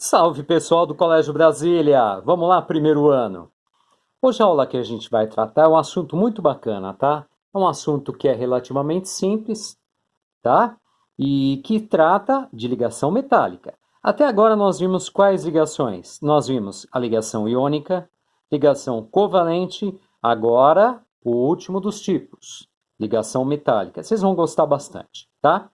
Salve pessoal do Colégio Brasília! Vamos lá, primeiro ano. Hoje a aula que a gente vai tratar é um assunto muito bacana, tá? É um assunto que é relativamente simples, tá? E que trata de ligação metálica. Até agora nós vimos quais ligações? Nós vimos a ligação iônica, ligação covalente, agora o último dos tipos, ligação metálica. Vocês vão gostar bastante, tá?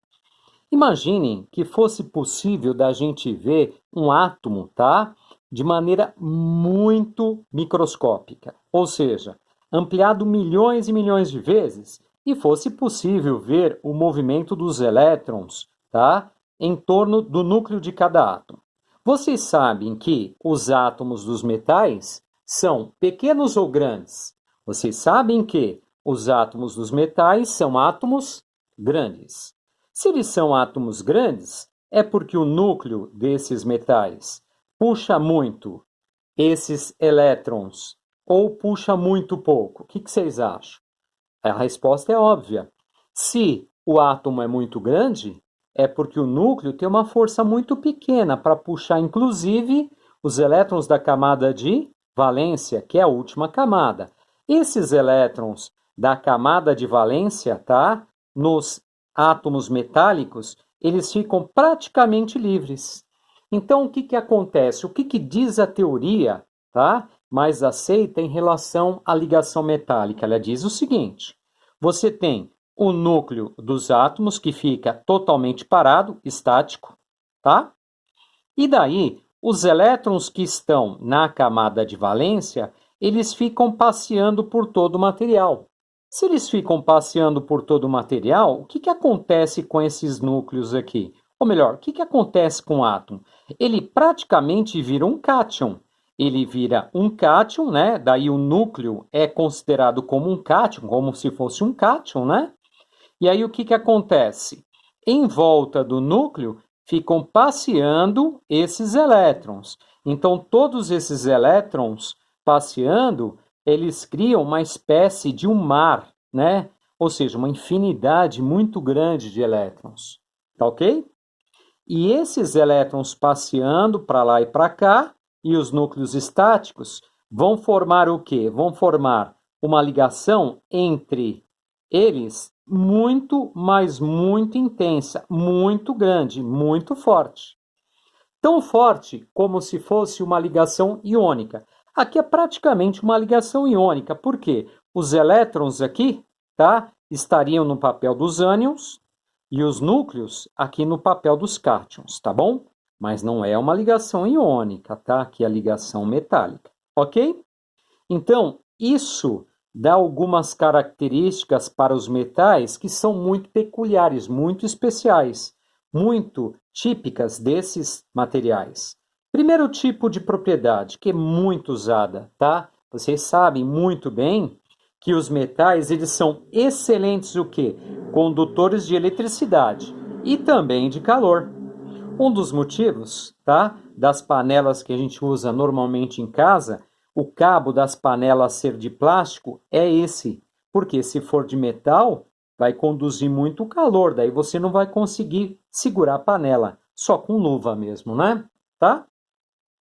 Imaginem que fosse possível da gente ver um átomo, tá? De maneira muito microscópica, ou seja, ampliado milhões e milhões de vezes, e fosse possível ver o movimento dos elétrons, tá? Em torno do núcleo de cada átomo. Vocês sabem que os átomos dos metais são pequenos ou grandes? Vocês sabem que os átomos dos metais são átomos grandes. Se eles são átomos grandes, é porque o núcleo desses metais puxa muito esses elétrons ou puxa muito pouco. O que vocês acham? A resposta é óbvia. Se o átomo é muito grande, é porque o núcleo tem uma força muito pequena para puxar, inclusive, os elétrons da camada de valência, que é a última camada. Esses elétrons da camada de valência, tá? Nos átomos metálicos, eles ficam praticamente livres. Então, o que acontece? O que diz a teoria, tá? Mais aceita em relação à ligação metálica? Ela diz o seguinte: você tem o núcleo dos átomos que fica totalmente parado, estático, tá? E daí, os elétrons que estão na camada de valência, eles ficam passeando por todo o material. Se eles ficam passeando por todo o material, o que acontece com esses núcleos aqui? Ou melhor, o que acontece com o átomo? Ele praticamente vira um cátion. Ele vira um cátion, né? Daí o núcleo é considerado como um cátion, como se fosse um cátion, né? E aí o que acontece? Em volta do núcleo ficam passeando esses elétrons. Então, todos esses elétrons passeando, eles criam uma espécie de um mar, né? Ou seja, uma infinidade muito grande de elétrons. Tá ok? E esses elétrons passeando para lá e para cá, e os núcleos estáticos, vão formar o quê? Vão formar uma ligação entre eles muito, mas muito intensa, muito grande, muito forte. Tão forte como se fosse uma ligação iônica. Aqui é praticamente uma ligação iônica, porque os elétrons aqui, tá, estariam no papel dos ânions e os núcleos aqui no papel dos cátions, tá bom? Mas não é uma ligação iônica, tá? Aqui é a ligação metálica, ok? Então, isso dá algumas características para os metais que são muito peculiares, muito especiais, muito típicas desses materiais. Primeiro tipo de propriedade que é muito usada, tá? Vocês sabem muito bem que os metais eles são excelentes o quê? Condutores de eletricidade e também de calor. Um dos motivos, tá, das panelas que a gente usa normalmente em casa, o cabo das panelas ser de plástico é esse, porque se for de metal, vai conduzir muito calor, daí você não vai conseguir segurar a panela, só com luva mesmo, né? Tá?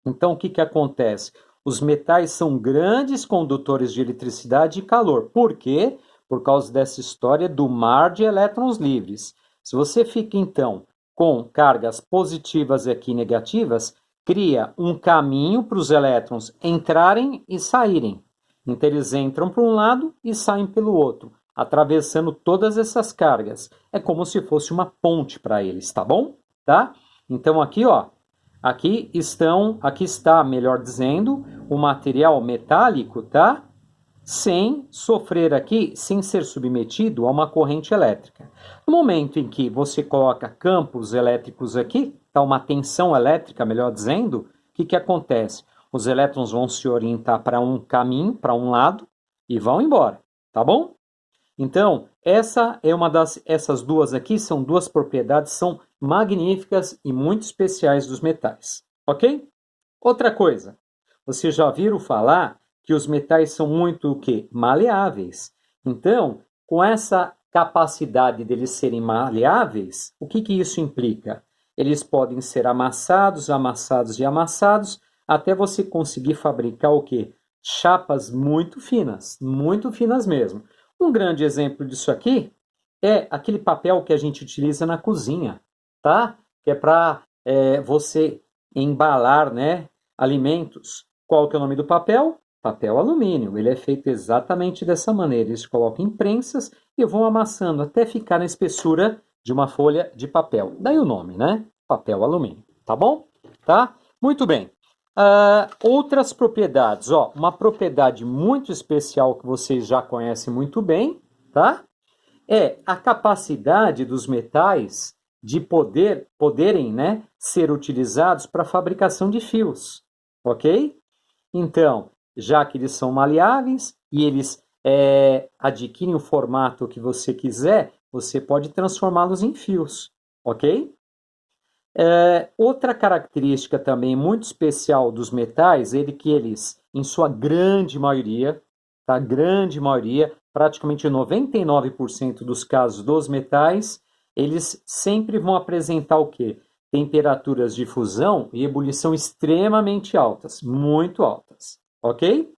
Então, o que acontece? Os metais são grandes condutores de eletricidade e calor. Por quê? Por causa dessa história do mar de elétrons livres. Se você fica, então, com cargas positivas e aqui negativas, cria um caminho para os elétrons entrarem e saírem. Então, eles entram para um lado e saem pelo outro, atravessando todas essas cargas. É como se fosse uma ponte para eles, tá bom? Tá? Então, aqui, ó, aqui está, melhor dizendo, o material metálico, tá? Sem sofrer aqui, sem ser submetido a uma corrente elétrica. No momento em que você coloca campos elétricos aqui, tá uma tensão elétrica, melhor dizendo, o que acontece? Os elétrons vão se orientar para um caminho, para um lado, e vão embora, tá bom? Então, essas duas aqui são duas propriedades, são magníficas e muito especiais dos metais, ok? Outra coisa, vocês já viram falar que os metais são muito o quê? Maleáveis. Então, com essa capacidade deles serem maleáveis, o que isso implica? eles podem ser amassados, amassados e amassados, até você conseguir fabricar o quê? Chapas muito finas mesmo. Um grande exemplo disso aqui é aquele papel que a gente utiliza na cozinha, tá? Que é para você embalar, né, alimentos. Qual que é o nome do papel? Papel alumínio. Ele é feito exatamente dessa maneira. Eles colocam em prensas e vão amassando até ficar na espessura de uma folha de papel. Daí o nome, né? Papel alumínio. Tá bom? Tá? Muito bem. Outras propriedades. Ó, uma propriedade muito especial que vocês já conhecem muito bem, tá? É a capacidade dos metais de poderem, né, ser utilizados para a fabricação de fios, ok? Então, já que eles são maleáveis e eles adquirem o formato que você quiser, você pode transformá-los em fios, ok? Outra característica também muito especial dos metais é que eles, em sua grande maioria, tá? Grande maioria, praticamente 99% dos casos dos metais, eles sempre vão apresentar o quê? Temperaturas de fusão e ebulição extremamente altas, muito altas, ok?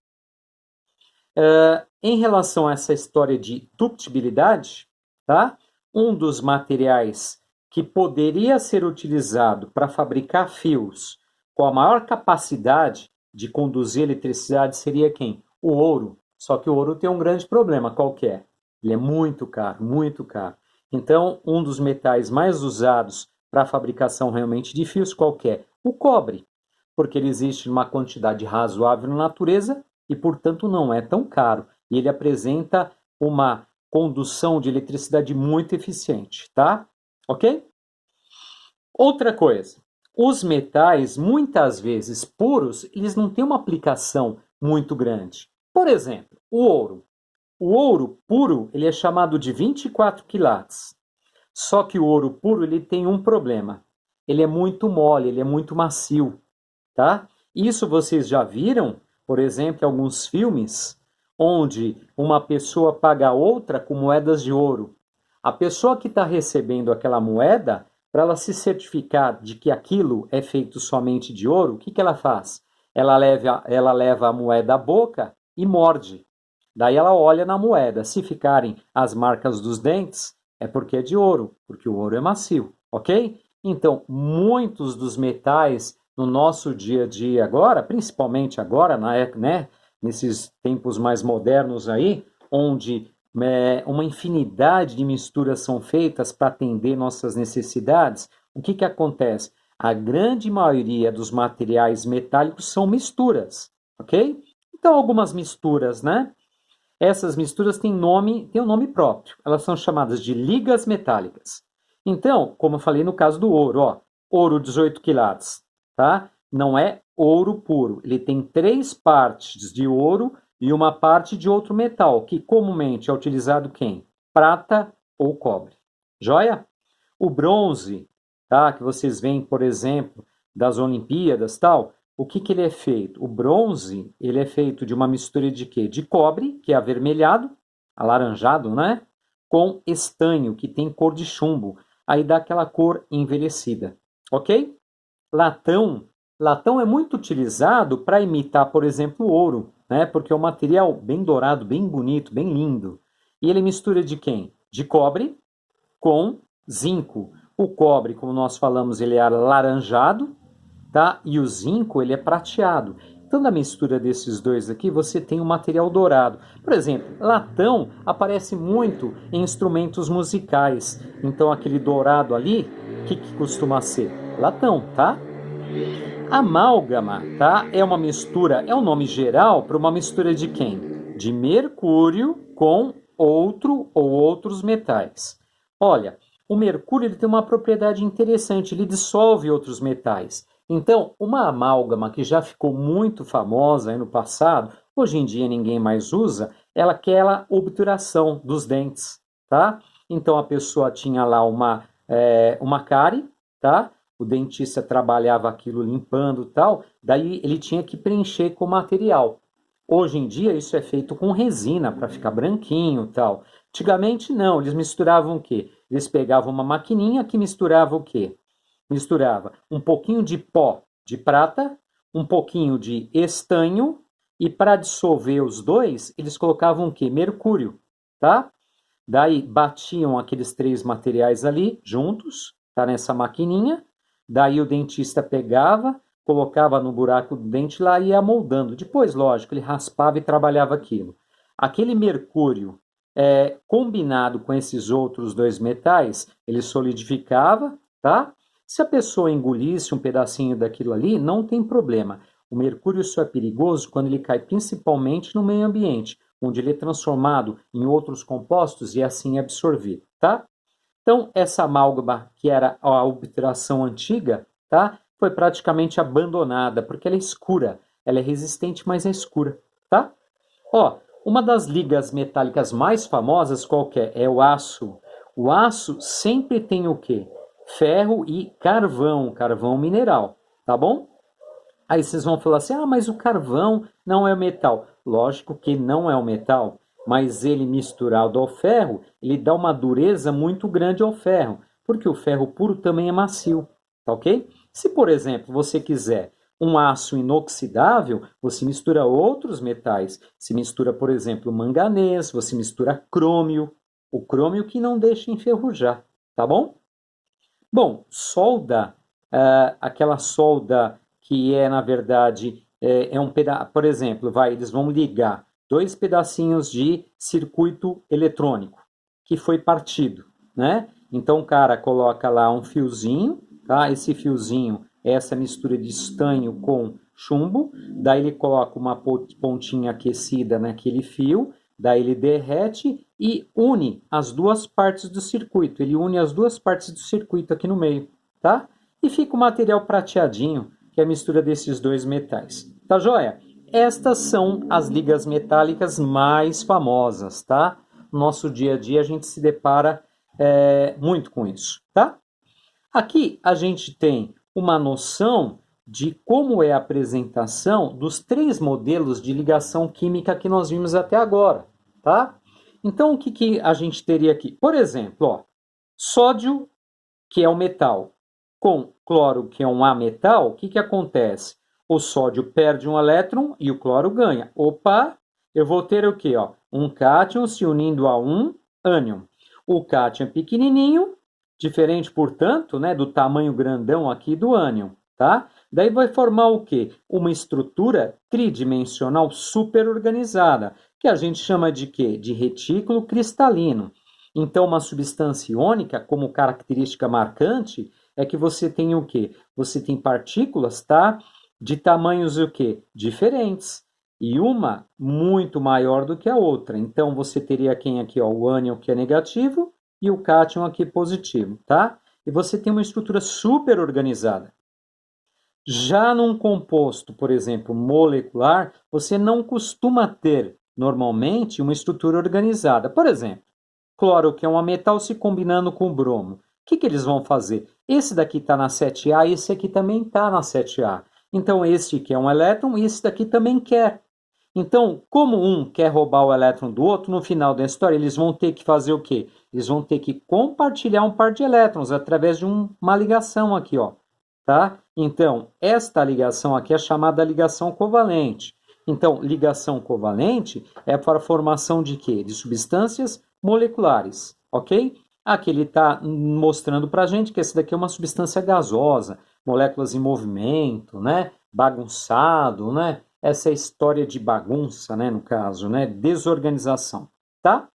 Em relação a essa história de ductibilidade, tá? Um dos materiais que poderia ser utilizado para fabricar fios com a maior capacidade de conduzir eletricidade seria quem? O ouro. Só que o ouro tem um grande problema, qual que é? Ele é muito caro, muito caro. Então, um dos metais mais usados para a fabricação realmente de fios, qual que é? O cobre, porque ele existe em uma quantidade razoável na natureza e, portanto, não é tão caro. E ele apresenta uma condução de eletricidade muito eficiente, tá? Ok? Outra coisa, os metais, muitas vezes puros, eles não têm uma aplicação muito grande. Por exemplo, o ouro. O ouro puro, ele é chamado de 24 quilates. Só que o ouro puro, ele tem um problema. Ele é muito mole, ele é muito macio, tá? Isso vocês já viram, por exemplo, em alguns filmes, onde uma pessoa paga a outra com moedas de ouro. A pessoa que está recebendo aquela moeda, para ela se certificar de que aquilo é feito somente de ouro, o que ela faz? Ela leva a moeda à boca e morde. Daí ela olha na moeda. Se ficarem as marcas dos dentes, é porque é de ouro, porque o ouro é macio, ok? Então, muitos dos metais no nosso dia a dia agora, principalmente agora, né, nesses tempos mais modernos aí, onde uma infinidade de misturas são feitas para atender nossas necessidades, o que acontece? A grande maioria dos materiais metálicos são misturas, ok? Então, algumas misturas, né? Essas misturas têm um nome próprio. Elas são chamadas de ligas metálicas. Então, como eu falei no caso do ouro, ó, ouro 18 quilates, tá? Não é ouro puro. Ele tem 3 partes de ouro e uma parte de outro metal, que comumente é utilizado quem? Prata ou cobre. Joia? O bronze, tá? Que vocês veem, por exemplo, das Olimpíadas, tal, o que ele é feito? O bronze, ele é feito de uma mistura de quê? De cobre, que é avermelhado, alaranjado, né? Com estanho, que tem cor de chumbo. Aí dá aquela cor envelhecida, ok? Latão é muito utilizado para imitar, por exemplo, o ouro, né? Porque é um material bem dourado, bem bonito, bem lindo. E ele mistura de quem? De cobre com zinco. O cobre, como nós falamos, ele é alaranjado, tá? E o zinco, ele é prateado. Então, na mistura desses dois aqui, você tem um material dourado. Por exemplo, latão aparece muito em instrumentos musicais. Então, aquele dourado ali, o que costuma ser? Latão, tá? Amálgama, tá? É uma mistura, é um nome geral para uma mistura de quem? De mercúrio com outro ou outros metais. Olha, o mercúrio ele tem uma propriedade interessante, ele dissolve outros metais. Então, uma amálgama que já ficou muito famosa aí no passado, hoje em dia ninguém mais usa, ela é aquela obturação dos dentes, tá? Então, a pessoa tinha lá uma cárie, tá? O dentista trabalhava aquilo limpando e tal, daí ele tinha que preencher com material. Hoje em dia isso é feito com resina para ficar branquinho e tal. Antigamente não, eles misturavam o quê? Eles pegavam uma maquininha que misturava o quê? Misturava um pouquinho de pó de prata, um pouquinho de estanho, e para dissolver os dois, eles colocavam o quê? Mercúrio, tá? Daí batiam aqueles três materiais ali juntos, tá nessa maquininha. Daí o dentista pegava, colocava no buraco do dente lá e ia moldando. Depois, lógico, ele raspava e trabalhava aquilo. Aquele mercúrio combinado com esses outros dois metais, ele solidificava, tá? Se a pessoa engolisse um pedacinho daquilo ali, não tem problema. O mercúrio só é perigoso quando ele cai principalmente no meio ambiente, onde ele é transformado em outros compostos e assim é absorvido, tá? Então, essa amálgama, que era a obturação antiga, tá? Foi praticamente abandonada, porque ela é escura. Ela é resistente, mas é escura, tá? Ó, uma das ligas metálicas mais famosas, qual que é? É o aço. O aço sempre tem o quê? Ferro e carvão, carvão mineral, tá bom? Aí vocês vão falar assim: ah, mas o carvão não é metal. Lógico que não é um metal, mas ele misturado ao ferro, ele dá uma dureza muito grande ao ferro, porque o ferro puro também é macio, tá ok? Se, por exemplo, você quiser um aço inoxidável, você mistura outros metais. Se mistura, por exemplo, manganês, você mistura crômio, o crômio que não deixa enferrujar, tá bom? Bom, solda, aquela solda que é, na verdade, é um pedaço, por exemplo, eles vão ligar dois pedacinhos de circuito eletrônico que foi partido, né? Então o cara coloca lá um fiozinho, tá? Esse fiozinho é essa mistura de estanho com chumbo, daí ele coloca uma pontinha aquecida naquele fio, daí ele derrete e une as duas partes do circuito. Ele une as duas partes do circuito aqui no meio, tá? E fica o material prateadinho, que é a mistura desses dois metais. Tá joia? Estas são as ligas metálicas mais famosas, tá? No nosso dia a dia a gente se depara muito com isso, tá? Aqui a gente tem uma noção de como é a apresentação dos três modelos de ligação química que nós vimos até agora, tá? Então, o que a gente teria aqui? Por exemplo, ó, sódio, que é o metal, com cloro, que é um ametal, o que acontece? O sódio perde um elétron e o cloro ganha. Opa, eu vou ter o quê? Ó? Um cátion se unindo a um ânion. O cátion é pequenininho, diferente, portanto, né, do tamanho grandão aqui do ânion, tá? Daí vai formar o quê? Uma estrutura tridimensional super organizada, que a gente chama de quê? De retículo cristalino. Então, uma substância iônica, como característica marcante, é que você tem o quê? Você tem partículas, tá? De tamanhos o quê? Diferentes. E uma muito maior do que a outra. Então, você teria quem aqui, ó, o ânion, que é negativo, e o cátion aqui positivo, tá? E você tem uma estrutura super organizada. Já num composto, por exemplo, molecular, você não costuma ter, normalmente, uma estrutura organizada. Por exemplo, cloro, que é um metal, se combinando com o bromo. O que eles vão fazer? Esse daqui está na 7A, esse aqui também está na 7A. Então, esse quer um elétron e esse daqui também quer. Então, como um quer roubar o elétron do outro, no final da história, eles vão ter que fazer o quê? Eles vão ter que compartilhar um par de elétrons através de uma ligação aqui, ó. Tá? Então, esta ligação aqui é chamada ligação covalente. Então, ligação covalente é para a formação de quê? De substâncias moleculares, ok? Aqui ele está mostrando para a gente que esse daqui é uma substância gasosa, moléculas em movimento, né? Bagunçado, né? Essa é a história de bagunça, né? No caso, né? Desorganização, tá?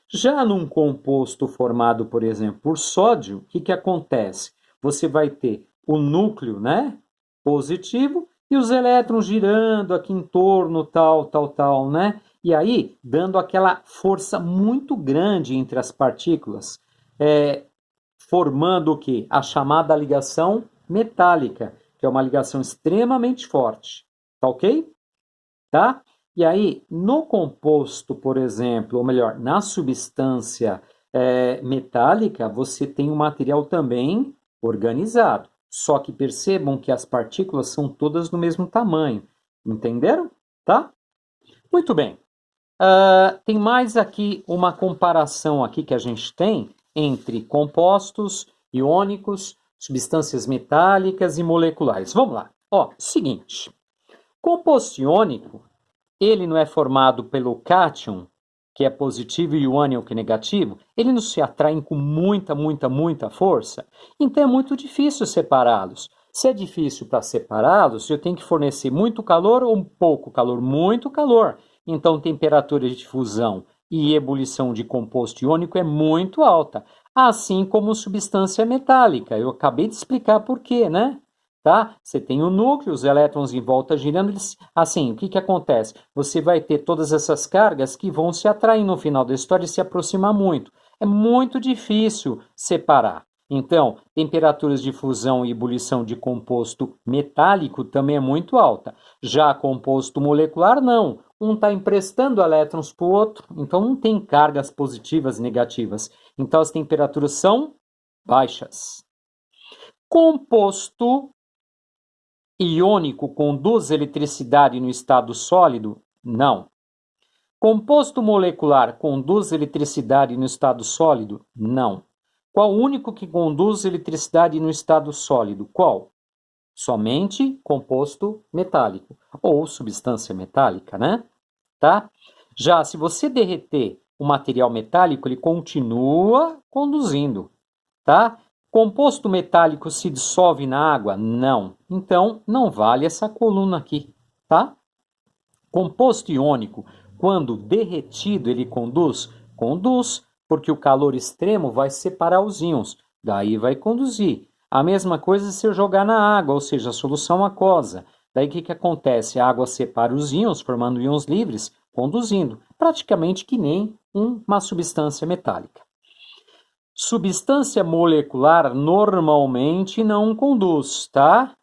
Já num composto formado, por exemplo, por sódio, o que acontece? Você vai ter o núcleo, né? Positivo e os elétrons girando aqui em torno, tal, né? E aí, dando aquela força muito grande entre as partículas, formando o quê? A chamada ligação metálica, que é uma ligação extremamente forte. Tá ok? Tá? E aí, no composto, por exemplo, ou melhor, na substância metálica, você tem um material também organizado. Só que percebam que as partículas são todas do mesmo tamanho. Entenderam? Tá? Muito bem. Tem mais aqui uma comparação aqui que a gente tem entre compostos iônicos, substâncias metálicas e moleculares. Vamos lá. Ó, seguinte. Composto iônico, ele não é formado pelo cátion, que é positivo, e o ânion, que é negativo. Ele não se atraem com muita força. Então é muito difícil separá-los. Se é difícil para separá-los, eu tenho que fornecer muito calor ou pouco calor? Muito calor. Então, temperatura de fusão e ebulição de composto iônico é muito alta, assim como substância metálica. Eu acabei de explicar por quê, né? Tá? Você tem o núcleo, os elétrons em volta girando, assim, o que acontece? Você vai ter todas essas cargas que vão se atrair no final da história e se aproximar muito. É muito difícil separar. Então, temperaturas de fusão e ebulição de composto metálico também é muito alta. Já composto molecular, não. Um está emprestando elétrons para o outro, então não tem cargas positivas e negativas. Então, as temperaturas são baixas. Composto iônico conduz eletricidade no estado sólido? Não. Composto molecular conduz eletricidade no estado sólido? Não. Qual o único que conduz eletricidade no estado sólido? Qual? Somente composto metálico ou substância metálica, né? Tá? Já se você derreter o material metálico, ele continua conduzindo, tá? Composto metálico se dissolve na água? Não. Então, não vale essa coluna aqui, tá? Composto iônico, quando derretido, ele conduz? Conduz, porque o calor extremo vai separar os íons, daí vai conduzir. A mesma coisa se eu jogar na água, ou seja, a solução aquosa. Daí o que acontece? A água separa os íons, formando íons livres, conduzindo, praticamente que nem uma substância metálica. Substância molecular normalmente não conduz, tá?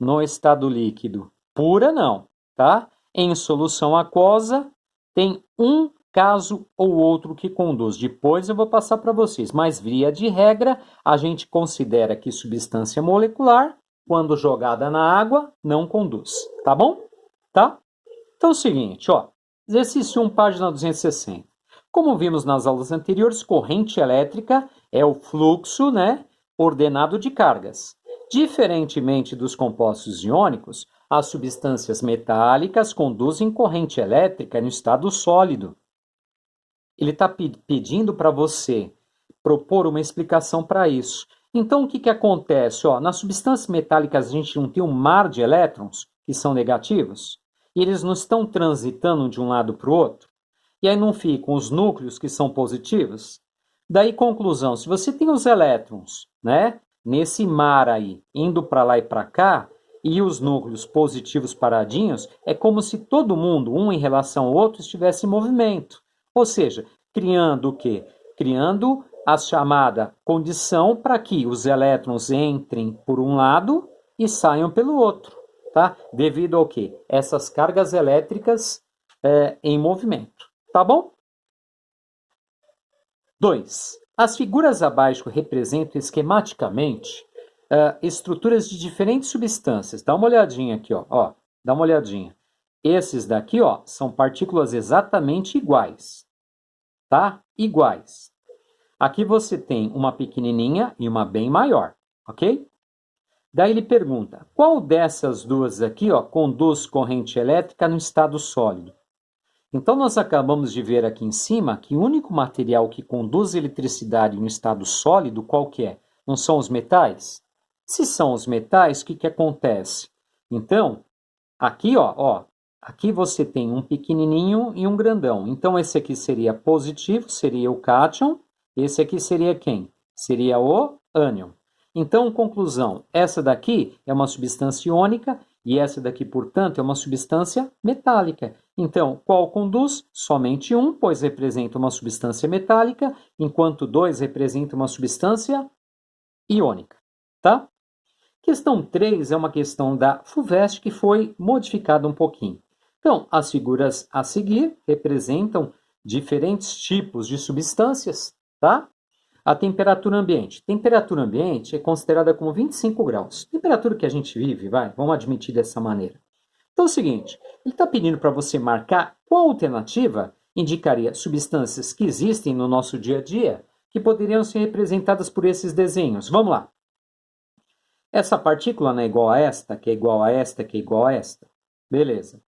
No estado líquido. Pura não, tá? Em solução aquosa, tem um caso ou outro que conduz. Depois eu vou passar para vocês, mas via de regra, a gente considera que substância molecular, quando jogada na água, não conduz, tá bom? Tá? Então é o seguinte, ó, exercício 1, página 260. Como vimos nas aulas anteriores, corrente elétrica é o fluxo, né, ordenado de cargas. Diferentemente dos compostos iônicos, as substâncias metálicas conduzem corrente elétrica no estado sólido. Ele está pedindo para você propor uma explicação para isso. Então, o que acontece? Ó, nas substâncias metálicas, a gente não tem um mar de elétrons, que são negativos, e eles não estão transitando de um lado para o outro, e aí não ficam os núcleos, que são positivos. Daí, conclusão, se você tem os elétrons, né, nesse mar aí, indo para lá e para cá, e os núcleos positivos paradinhos, é como se todo mundo, um em relação ao outro, estivesse em movimento. Ou seja, criando o quê? Criando a chamada condição para que os elétrons entrem por um lado e saiam pelo outro, tá? Devido ao quê? Essas cargas elétricas em movimento, tá bom? 2. As figuras abaixo representam esquematicamente estruturas de diferentes substâncias. Dá uma olhadinha aqui, ó, dá uma olhadinha. Esses daqui, ó, são partículas exatamente iguais, tá? Iguais. Aqui você tem uma pequenininha e uma bem maior, ok? Daí ele pergunta, qual dessas duas aqui, ó, conduz corrente elétrica no estado sólido? Então, nós acabamos de ver aqui em cima que o único material que conduz eletricidade no estado sólido, qual que é? Não são os metais? Se são os metais, o que acontece? Então, aqui, ó, aqui você tem um pequenininho e um grandão. Então, esse aqui seria positivo, seria o cátion. Esse aqui seria quem? Seria o ânion. Então, conclusão, essa daqui é uma substância iônica e essa daqui, portanto, é uma substância metálica. Então, qual conduz? Somente um, pois representa uma substância metálica, enquanto dois representa uma substância iônica, tá? Questão 3 é uma questão da FUVEST que foi modificada um pouquinho. Então, as figuras a seguir representam diferentes tipos de substâncias, tá? A temperatura ambiente. Temperatura ambiente é considerada como 25 graus. Temperatura que a gente vive, vamos admitir dessa maneira. Então é o seguinte, ele está pedindo para você marcar qual alternativa indicaria substâncias que existem no nosso dia a dia que poderiam ser representadas por esses desenhos. Vamos lá. Essa partícula não é igual a esta, que é igual a esta, que é igual a esta. Beleza.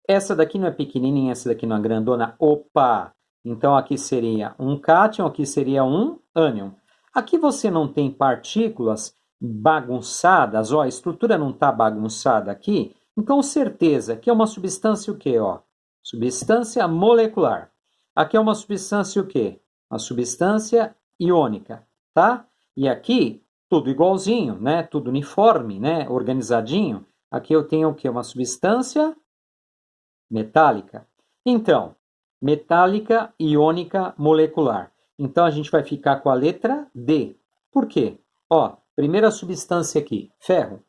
Essa daqui não é pequenininha, essa daqui não é grandona. Opa! Então aqui seria um cátion, aqui seria um ânion. Aqui você não tem partículas bagunçadas, ó, a estrutura não está bagunçada aqui. Então, certeza que é uma substância o quê? Ó? Substância molecular. Aqui é uma substância o quê? Uma substância iônica, tá? E aqui, tudo igualzinho, né? Tudo uniforme, né? Organizadinho. Aqui eu tenho o quê? Uma substância metálica. Então, metálica, iônica, molecular. Então, a gente vai ficar com a letra D. Por quê? Ó, primeira substância aqui, ferro.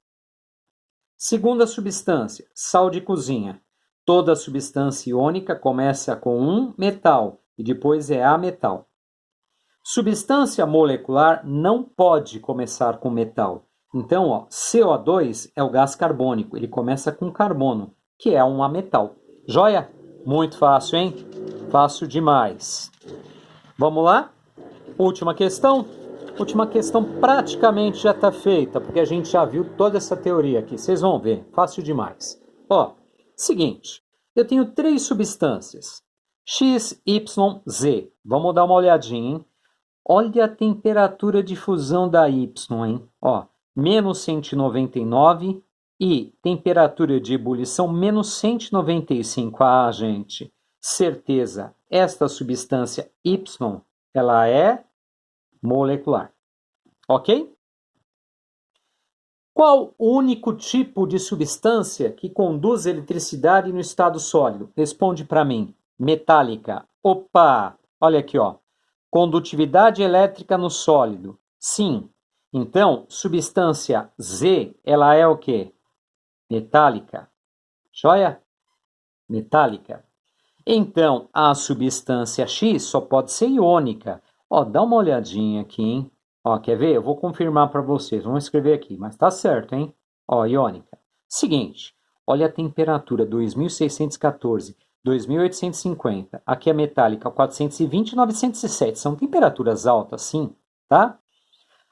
Segunda substância, sal de cozinha. Toda substância iônica começa com um metal e depois é ametal. Substância molecular não pode começar com metal. Então, ó, CO2 é o gás carbônico, ele começa com carbono, que é um ametal. Joia? Muito fácil, hein? Fácil demais. Vamos lá? Última questão. Última questão praticamente já está feita, porque a gente já viu toda essa teoria aqui. Vocês vão ver, fácil demais. Ó, seguinte, eu tenho três substâncias, X, Y, Z. Vamos dar uma olhadinha, hein? Olha a temperatura de fusão da Y, hein? Ó, menos 199 e temperatura de ebulição menos 195. Ah, gente, certeza, esta substância Y, ela é molecular. Ok? Qual o único tipo de substância que conduz eletricidade no estado sólido? Responde para mim. Metálica. Opa! Olha aqui, ó. Condutividade elétrica no sólido. Sim. Então, substância Z, ela é o quê? Metálica. Joia? Metálica. Então, a substância X só pode ser iônica. Ó, dá uma olhadinha aqui, hein? Ó, quer ver? Eu vou confirmar para vocês. Vamos escrever aqui, mas tá certo, hein? Ó, iônica. Seguinte, olha a temperatura, 2614, 2850. Aqui a metálica, 420 e 907. São temperaturas altas, sim, tá?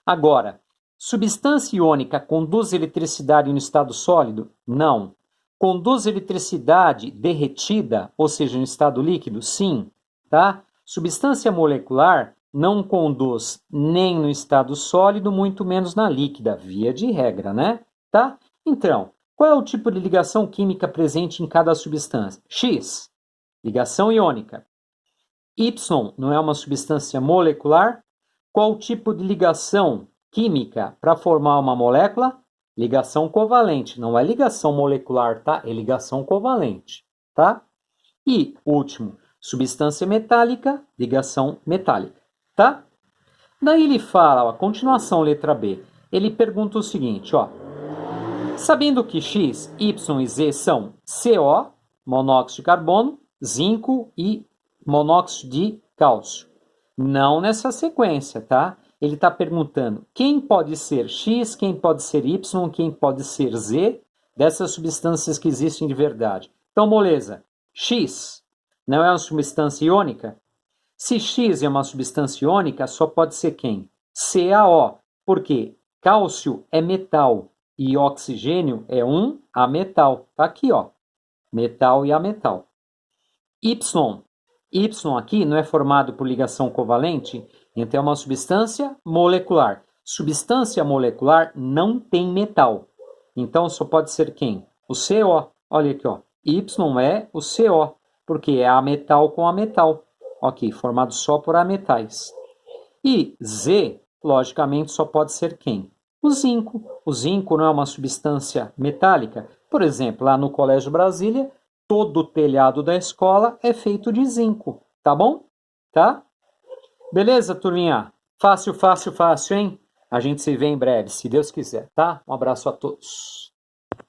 Agora, substância iônica conduz eletricidade no estado sólido? Não. Conduz eletricidade derretida, ou seja, no estado líquido? Sim, tá? Substância molecular não conduz nem no estado sólido, muito menos na líquida, via de regra, né? Tá? Então, qual é o tipo de ligação química presente em cada substância? X, ligação iônica. Y não é uma substância molecular? Qual o tipo de ligação química para formar uma molécula? Ligação covalente, não é ligação molecular, tá? É ligação covalente, tá? E último, substância metálica, ligação metálica, tá? Daí ele fala, ó, a continuação, letra B. Ele pergunta o seguinte, ó. Sabendo que X, Y e Z são CO, monóxido de carbono, zinco e monóxido de cálcio. Não nessa sequência, tá? Ele está perguntando quem pode ser X, quem pode ser Y, quem pode ser Z, dessas substâncias que existem de verdade. Então, moleza, X não é uma substância iônica? Se X é uma substância iônica, só pode ser quem? CaO, porque cálcio é metal e oxigênio é um ametal. Tá aqui, ó, metal e ametal. Y aqui não é formado por ligação covalente, então é uma substância molecular. Substância molecular não tem metal. Então só pode ser quem? O CO. Olha aqui, ó. Y é o CO, porque é ametal com ametal. Ok, formado só por ametais. E Z, logicamente, só pode ser quem? O zinco. O zinco não é uma substância metálica. Por exemplo, lá no Colégio Brasília, todo o telhado da escola é feito de zinco, tá bom? Tá? Beleza, turminha? Fácil, fácil, fácil, hein? A gente se vê em breve, se Deus quiser, tá? Um abraço a todos.